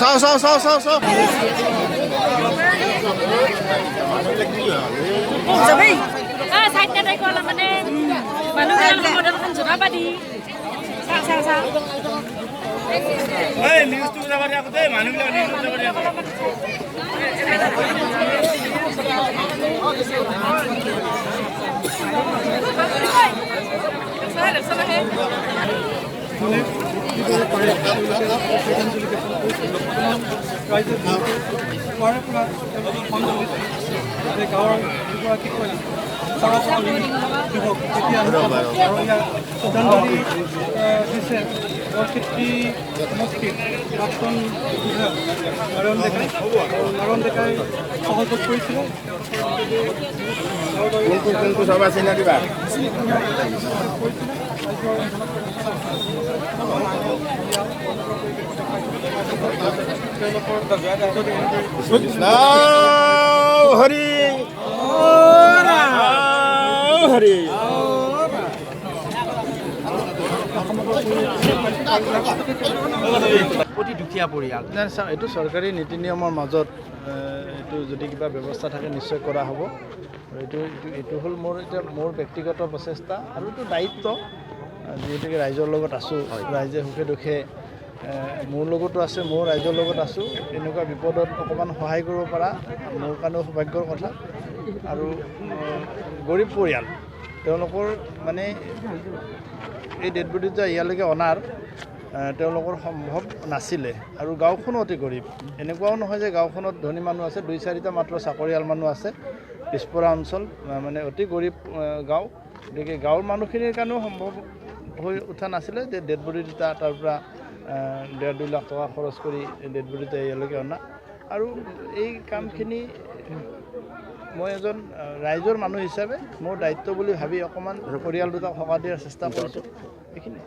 Sao. Sabi. Side na ko lang mane. Manu lang mo daw kan jura pa di. Sa. Hey, news tu dapat aku deh, manu lang news dapat aku. অতি দুখীয়া পৰিয়াল এইটো চৰকাৰী নীতি নিয়মৰ মাজত এইটো যদি কিবা ব্যৱস্থা থাকে নিশ্চয় কৰা হ'ব। এইটো হ'ল মোৰ ব্যক্তিগত প্ৰচেষ্টা আৰু এইটো দায়িত্ব, যিহেতুকে ৰাইজৰ লগত আছোঁ, ৰাইজে সুখে দুখে মোৰ লগতো আছে, মোৰ ৰাইজৰ লগত আছোঁ। এনেকুৱা বিপদত অকণমান সহায় কৰিব পৰা মোৰ কাৰণেও সৌভাগ্যৰ কথা। আৰু গৰীব পৰিয়াল, তেওঁলোকৰ মানে এই ডেড বডিটো ইয়ালৈকে অনাৰ তেওঁলোকৰ সম্ভৱ নাছিলে। আৰু গাঁওখনো অতি গৰীব, এনেকুৱাও নহয় যে গাঁওখনত ধনী মানুহ আছে, 2-4টা মাত্ৰ চাকৰিয়াল মানুহ আছে। পিছপৰা অঞ্চল, মানে অতি গৰীব গাঁও। গতিকে গাঁৱৰ মানুহখিনিৰ কাৰণেও সম্ভৱ হৈ উঠা নাছিলে যে ডেড বডি দুটা তাৰ পৰা 1.5-2 লাখ টকা খৰচ কৰি ডেড বডি দুটা ইয়ালৈকে অনা। আৰু এই কামখিনি মই এজন ৰাইজৰ মানুহ হিচাপে মোৰ দায়িত্ব বুলি ভাবি অকণমান পৰিয়াল দুটাক সকাহ দিয়াৰ চেষ্টা কৰিছোঁ। এইখিনি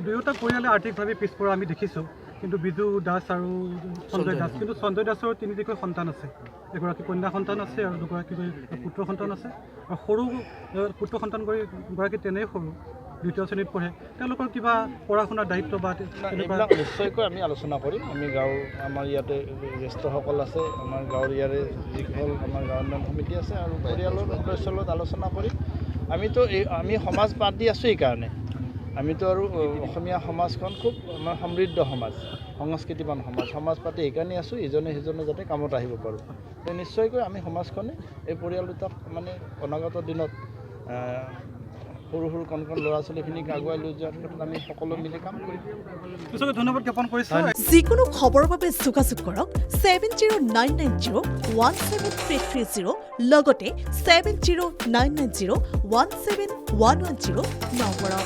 দুয়োটা পৰিয়ালে আৰ্থিকভাৱে পিছপৰা আমি দেখিছোঁ, কিন্তু বিজু দাস আৰু সঞ্জয় দাস, কিন্তু সঞ্জয় দাসৰ 3টিকৈ সন্তান আছে। এগৰাকী কন্যা সন্তান আছে আৰু 2গৰাকী পুত্ৰ সন্তান আছে। আৰু সৰু পুত্ৰ সন্তানগৰাকী তেনেই সৰু, 2য় শ্ৰেণীত পঢ়ে। তেওঁলোকৰ কিবা পঢ়া শুনাৰ দায়িত্ব বা এইবিলাক নিশ্চয়কৈ আমি আলোচনা কৰিম। আমি আমাৰ ইয়াতে জ্যেষ্ঠসকল আছে, আমাৰ গাঁৱৰ ইয়াৰে যিসকল আমাৰ গাঁও উন্নয়ন সমিতি আছে আৰু পৰিয়ালৰ সদস্যৰ লগত আলোচনা কৰিম। আমি সমাজ পাতি আছোঁ এইকাৰণে। আমিতো আৰু অসমীয়া সমাজখন খুব আমাৰ সমৃদ্ধ সমাজ, সংস্কৃতিবান সমাজ পাতি এইকাৰণেই আছোঁ, ইজনে সিজনে যাতে কামত আহিব পাৰোঁ। নিশ্চয়কৈ আমি সমাজখনে এই পৰিয়াল দুটাক মানে অনাগত দিনত সৰু কণ ল'ৰা ছোৱালীখিনিক আগুৱাই লৈ যোৱাৰ ক্ষেত্ৰত আমি সকলো মিলি কাম কৰিম। ধন্যবাদ জ্ঞাপন কৰিছোঁ। যিকোনো খবৰৰ বাবে যোগাযোগ কৰক 7099017330 লগতে 7099017110 নম্বৰত।